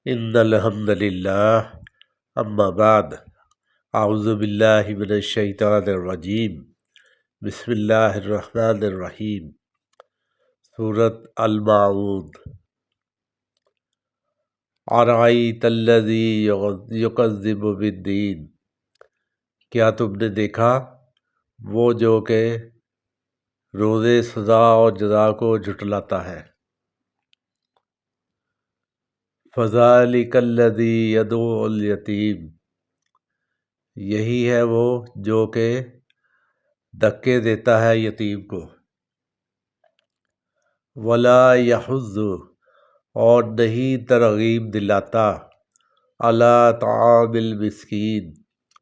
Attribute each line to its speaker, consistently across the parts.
Speaker 1: ان الحمد للہ اما بعد اعوذ باللہ من الشیطان الرجیم بسم اللہ الرحمن الرحیم۔ سورۃ الماعون۔ ارأیت الذی یکذب بالدین، کیا تم نے دیکھا وہ جو کہ روز سزا اور جزا کو جھٹلاتا ہے۔ فذلک الذی یدعو الیتیم، یہی ہے وہ جو کہ دھکے دیتا ہے یتیم کو۔ ولا یحض، اور نہیں ترغیب دلاتا، علی طعام المسکین،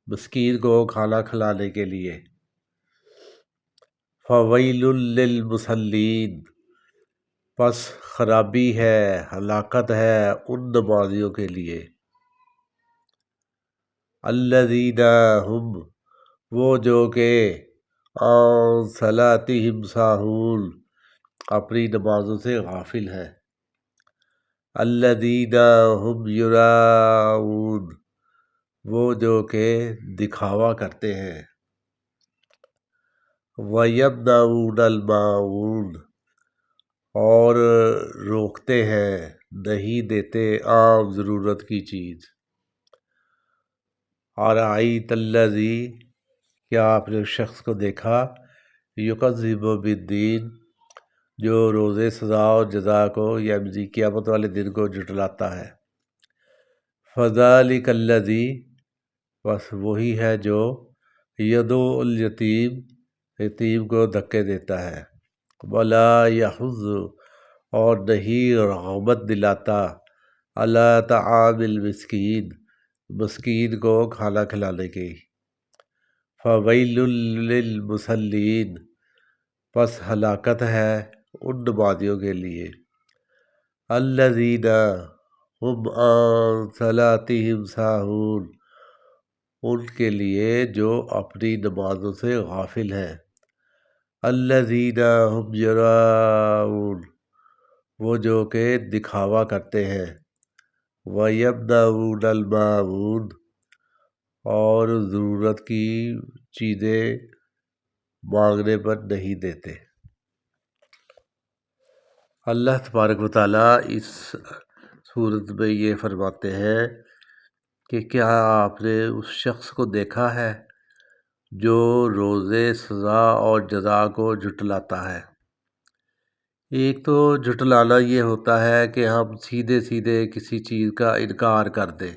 Speaker 1: مسکین کو کھانا کھلانے کے لیے۔ فویل للمصلین، پس خرابی ہے، ہلاکت ہے ان نمازیوں کے لیے۔ الذین ہم، وہ جو کہ عن صلاتہم ساہون، اپنی نمازوں سے غافل ہے۔ الذین ہم یراؤون، وہ جو کہ دکھاوا کرتے ہیں۔ وَيَمْنَعُونَ الْمَاعُونَ، اور روکتے ہیں، نہیں دیتے عام ضرورت کی چیز۔ ارأیت الذی، کیا آپ نے اس شخص کو دیکھا، یکذب بالدین، جو روز سزا و جزا کو یعنی قیامت والے دن کو جھٹلاتا ہے۔ فذلک الذی، بس وہی ہے جو یدعو الیتیم، یتیم کو دھکے دیتا ہے۔ ولا یحض، اور نہیں رغبت دلاتا، علی طعام المسکین، مسکین کو کھانا کھلانے کی۔ فویل للمصلین، پس ہلاکت ہے ان نمازیوں کے لیے۔ الذین ہم عن صلاتہم ساہون، ان کے لیے جو اپنی نمازوں سے غافل ہیں۔ الذین ہم یراؤون، وہ جو کہ دکھاوا کرتے ہیں۔ وَيَمْنَعُونَ الْمَاعُونَ، اور ضرورت کی چیزیں مانگنے پر نہیں دیتے۔ اللہ تبارک و تعالیٰ اس صورت میں یہ فرماتے ہیں کہ کیا آپ نے اس شخص کو دیکھا ہے جو روز سزا اور جزا کو جھٹلاتا ہے۔ ایک تو جھٹلانا یہ ہوتا ہے کہ ہم سیدھے سیدھے کسی چیز کا انکار کر دیں،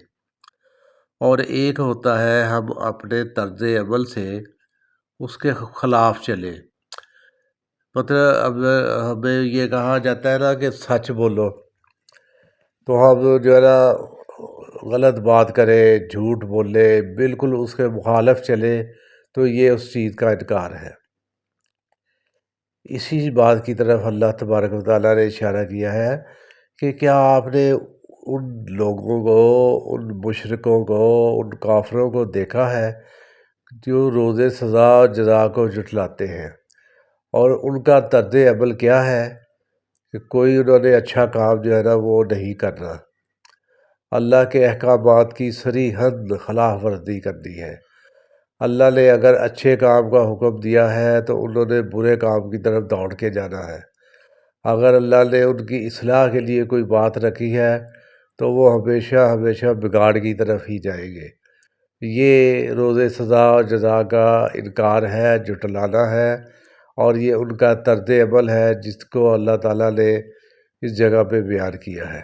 Speaker 1: اور ایک ہوتا ہے ہم اپنے طرز عمل سے اس کے خلاف چلیں۔ مطلب اب ہمیں یہ کہا جاتا ہے نا کہ سچ بولو، تو ہم جو ہے نا غلط بات کریں، جھوٹ بولے، بالکل اس کے مخالف چلے، تو یہ اس چیز کا انکار ہے۔ اسی بات کی طرف اللہ تبارک و تعالیٰ نے اشارہ کیا ہے کہ کیا آپ نے ان لوگوں کو، ان مشرکوں کو، ان کافروں کو دیکھا ہے جو روز سزا اور جزا کو جھٹلاتے ہیں، اور ان کا طرز عمل کیا ہے کہ کوئی انہوں نے اچھا کام جو ہے نا وہ نہیں کرنا، اللہ کے احکامات کی صریحاً خلاف ورزی کرنی ہے۔ اللہ نے اگر اچھے کام کا حکم دیا ہے تو انہوں نے برے کام کی طرف دوڑ کے جانا ہے۔ اگر اللہ نے ان کی اصلاح کے لیے کوئی بات رکھی ہے تو وہ ہمیشہ ہمیشہ بگاڑ کی طرف ہی جائیں گے۔ یہ روز سزا اور جزا کا انکار ہے، جھٹلانا ہے، اور یہ ان کا طرز عمل ہے جس کو اللہ تعالیٰ نے اس جگہ پہ بیان کیا ہے۔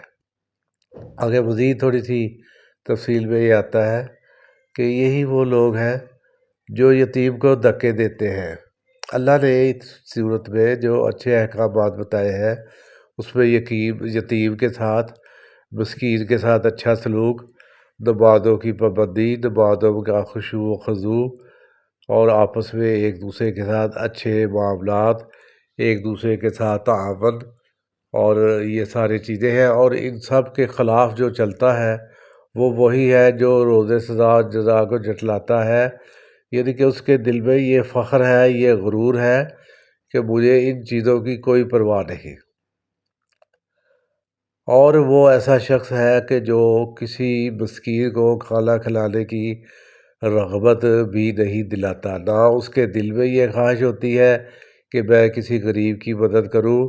Speaker 1: آگے مزید تھوڑی سی تفصیل میں یہ آتا ہے کہ یہی وہ لوگ ہیں جو یتیم کو دھکے دیتے ہیں۔ اللہ نے اس صورت میں جو اچھے احکامات بتائے ہیں اس میں یتیم کے ساتھ، مسکین کے ساتھ اچھا سلوک، نمازوں کی پابندی، نمازوں کا خشوع و خضوع، اور آپس میں ایک دوسرے کے ساتھ اچھے معاملات، ایک دوسرے کے ساتھ تعاون، اور یہ ساری چیزیں ہیں۔ اور ان سب کے خلاف جو چلتا ہے وہ وہی ہے جو روز سزا و جزا کو جھٹلاتا ہے، یعنی کہ اس کے دل میں یہ فخر ہے، یہ غرور ہے کہ مجھے ان چیزوں کی کوئی پرواہ نہیں۔ اور وہ ایسا شخص ہے کہ جو کسی مسکین کو کھانا کھلانے کی رغبت بھی نہیں دلاتا، نہ اس کے دل میں یہ خواہش ہوتی ہے کہ میں کسی غریب کی مدد کروں،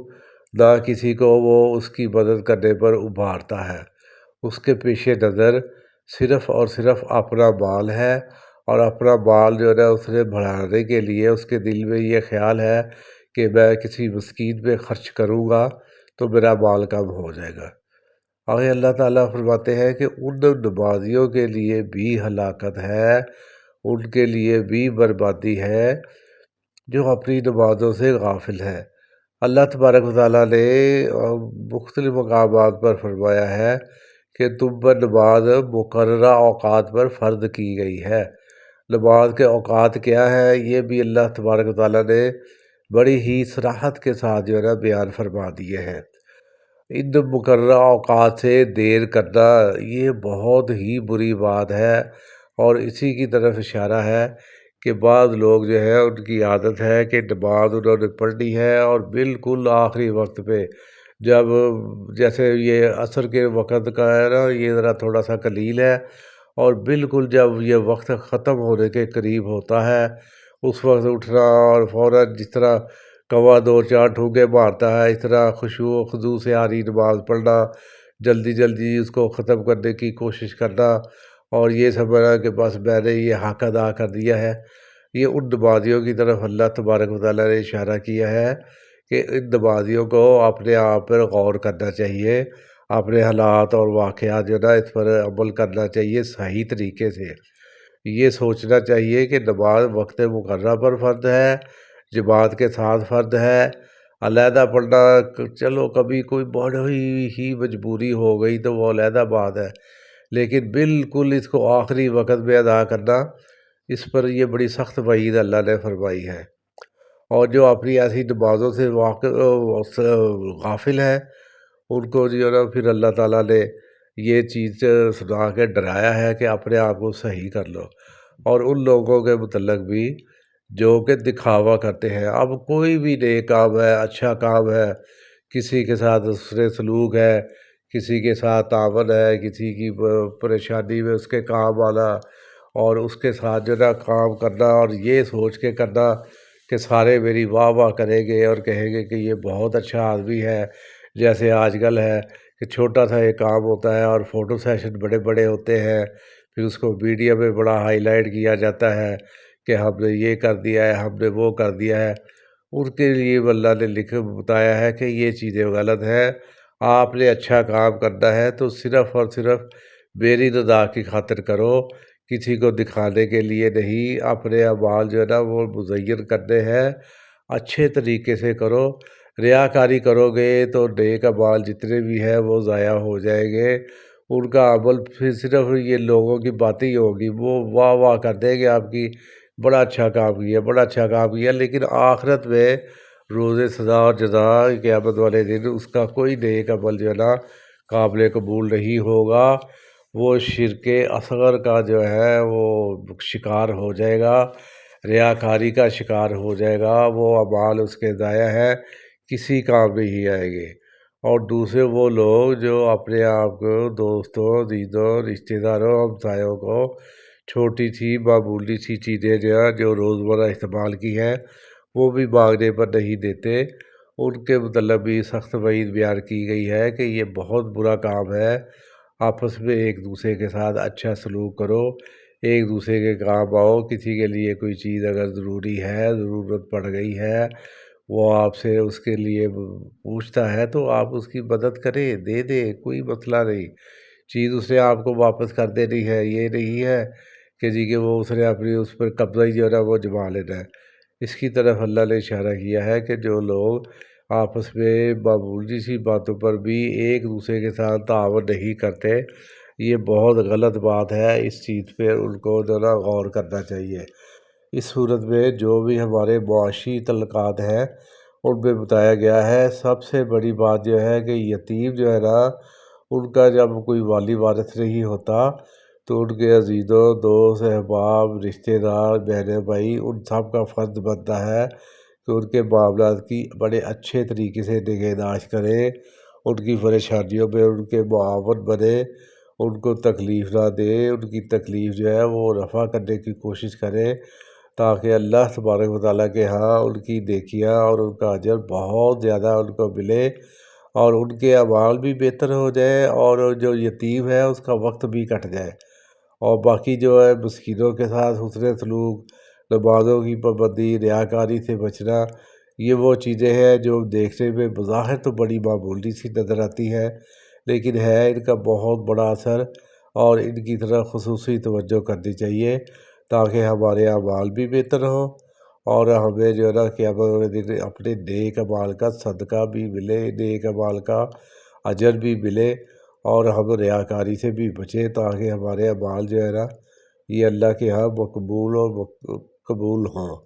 Speaker 1: نہ کسی کو وہ اس کی مدد کرنے پر ابھارتا ہے۔ اس کے پیش نظر صرف اور صرف اپنا مال ہے، اور اپنا مال جو ہے نا اس نے بڑھانے کے لیے اس کے دل میں یہ خیال ہے کہ میں کسی مسکین پہ خرچ کروں گا تو میرا مال کم ہو جائے گا۔ آگے اللہ تعالیٰ فرماتے ہیں کہ ان نمازیوں کے لیے بھی ہلاکت ہے، ان کے لیے بھی بربادی ہے جو اپنی نمازوں سے غافل ہے۔ اللہ تبارک و تعالیٰ نے مختلف مقامات پر فرمایا ہے کہ تم پر نماز مقررہ اوقات پر فرض کی گئی ہے۔ نماز کے اوقات کیا ہے، یہ بھی اللہ تبارک و تعالیٰ نے بڑی ہی صراحت کے ساتھ جو ہے نا بیان فرما دیے ہیں۔ ان مقررہ اوقات سے دیر کرنا یہ بہت ہی بری بات ہے، اور اسی کی طرف اشارہ ہے کہ بعض لوگ جو ہے ان کی عادت ہے کہ نماز انہوں نے پڑھنی ہے اور بالکل آخری وقت پہ، جب جیسے یہ عصر کے وقت کا ہے نا یہ ذرا تھوڑا سا قلیل ہے، اور بالکل جب یہ وقت ختم ہونے کے قریب ہوتا ہے اس وقت اٹھنا اور فوراً جس طرح کوا دو چار ٹھوکے مارتا ہے اس طرح خشوع و خضوع سے آری نماز پڑھنا، جلدی جلدی اس کو ختم کرنے کی کوشش کرنا، اور یہ سمجھنا کہ بس میں نے یہ حق ادا کر دیا ہے۔ یہ ان نمازیوں کی طرف اللہ تبارک و تعالیٰ نے اشارہ کیا ہے کہ ان نمازیوں کو اپنے آپ پر غور کرنا چاہیے، اپنے حالات اور واقعات جو ہے نا اس پر عمل کرنا چاہیے صحیح طریقے سے۔ یہ سوچنا چاہیے کہ نماز وقت مقررہ پر فرض ہے، جماعت کے ساتھ فرض ہے، علیحدہ پڑھنا چلو کبھی کوئی بڑی ہی مجبوری ہو گئی تو وہ علیحدہ بات ہے، لیکن بالکل اس کو آخری وقت میں ادا کرنا، اس پر یہ بڑی سخت وعید اللہ نے فرمائی ہے۔ اور جو اپنی ایسی نمازوں سے غافل ہے ان کو جو ہے نا پھر اللہ تعالیٰ نے یہ چیز سنا کے ڈرایا ہے کہ اپنے آپ کو صحیح کر لو۔ اور ان لوگوں کے متعلق بھی جو کہ دکھاوا کرتے ہیں، اب کوئی بھی نیک کام ہے، اچھا کام ہے، کسی کے ساتھ حسن سلوک ہے، کسی کے ساتھ تعاون ہے، کسی کی پریشانی میں اس کے کام آنا، اور اس کے ساتھ جو ہے نا کام کرنا اور یہ سوچ کے کرنا کہ سارے میری واہ واہ کریں گے اور کہیں گے کہ یہ بہت اچھا آدمی ہے، جیسے آج کل ہے کہ چھوٹا سا ایک کام ہوتا ہے اور فوٹو سیشن بڑے بڑے ہوتے ہیں، پھر اس کو میڈیا میں بڑا ہائی لائٹ کیا جاتا ہے کہ ہم نے یہ کر دیا ہے، ہم نے وہ کر دیا ہے۔ ان کے لیے اللہ نے بتایا ہے کہ یہ چیزیں غلط ہیں۔ آپ نے اچھا کام کرنا ہے تو صرف اور صرف میری رضا کی خاطر کرو، کسی کو دکھانے کے لیے نہیں۔ اپنے اعمال جو ہے نا وہ مزین کرنے ہیں، اچھے طریقے سے کرو۔ ریاکاری کرو گے تو نیک اعمال جتنے بھی ہیں وہ ضائع ہو جائیں گے، ان کا عمل پھر صرف یہ لوگوں کی باتیں ہی ہوگی، وہ واہ واہ کر دیں گے آپ کی، بڑا اچھا کام کیا، بڑا اچھا کام کیا، لیکن آخرت میں روز سزا اور جزا قیامت والے دن اس کا کوئی نیک عمل جو ہے نا قابل قبول نہیں ہوگا۔ وہ شرک اصغر کا جو ہے وہ شکار ہو جائے گا، ریاکاری کا شکار ہو جائے گا، وہ اعمال اس کے ضائع ہیں، کسی کام نہیں آئیں گے۔ اور دوسرے وہ لوگ جو اپنے آپ کو دوستوں، عزیزوں، رشتہ داروں، ہمسایوں کو چھوٹی سی معمولی سی چیزیں جو روزمرہ استعمال کی ہیں وہ بھی مانگنے پر نہیں دیتے، ان کے متعلق بھی سخت وعید بیان کی گئی ہے کہ یہ بہت برا کام ہے۔ آپس میں ایک دوسرے کے ساتھ اچھا سلوک کرو، ایک دوسرے کے کام آؤ، کسی کے لیے کوئی چیز اگر ضروری ہے، ضرورت پڑ گئی ہے، وہ آپ سے اس کے لیے پوچھتا ہے تو آپ اس کی مدد کریں، دے دیں، کوئی مسئلہ نہیں۔ چیز اس نے آپ کو واپس کر دینی ہے، یہ نہیں ہے کہ جی کہ وہ اس نے اپنی اس پر قبضہ ہی جو ہے نا وہ جما لینا ہے۔ اس کی طرف اللہ نے اشارہ کیا ہے کہ جو لوگ آپس میں معمولی سی باتوں پر بھی ایک دوسرے کے ساتھ تعاون نہیں کرتے، یہ بہت غلط بات ہے، اس چیز پہ ان کو جو ہے نا غور کرنا چاہیے۔ اس صورت میں جو بھی ہمارے معاشی تعلقات ہیں ان میں بتایا گیا ہے، سب سے بڑی بات جو ہے کہ یتیم جو ہے نا ان کا جب کوئی والی وارث نہیں ہوتا تو ان کے عزیزوں، دوست، احباب، رشتہ دار، بہن بھائی، ان سب کا فرض بنتا ہے کہ ان کے معاملات کی بڑے اچھے طریقے سے نگہداشت کریں، ان کی پریشانیوں میں ان کے معاون بنے، ان کو تکلیف نہ دے، ان کی تکلیف جو ہے وہ رفع کرنے کی کوشش کرے، تاکہ اللہ تبارک و تعالیٰ کے ہاں ان کی نیکیاں اور ان کا اجر بہت زیادہ ان کو ملے، اور ان کے اعمال بھی بہتر ہو جائے، اور جو یتیم ہے اس کا وقت بھی کٹ جائے، اور باقی جو ہے مسکینوں کے ساتھ حسن سلوک، نمازوں کی پابندی، ریاکاری سے بچنا، یہ وہ چیزیں ہیں جو دیکھنے میں بظاہر تو بڑی معمولی سی نظر آتی ہیں، لیکن ہے ان کا بہت بڑا اثر، اور ان کی طرف خصوصی توجہ کرنی چاہیے، تاکہ ہمارے اعمال بھی بہتر ہوں، اور ہمیں جو ہے نا قیامت والے دن اپنے نیک اعمال کا صدقہ بھی ملے، نیک اعمال کا اجر بھی ملے، اور ہم ریاکاری سے بھی بچیں، تاکہ ہمارے اعمال جو ہے نا یہ اللہ کے ہاں مقبول اور قبول ہوں۔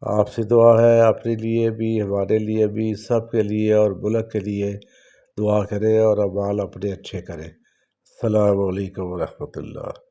Speaker 1: آپ سے دعا ہے اپنے لیے بھی، ہمارے لیے بھی، سب کے لیے اور ملک کے لیے دعا کریں، اور اعمال اپنے اچھے کریں۔ السلام علیکم ورحمۃ اللہ۔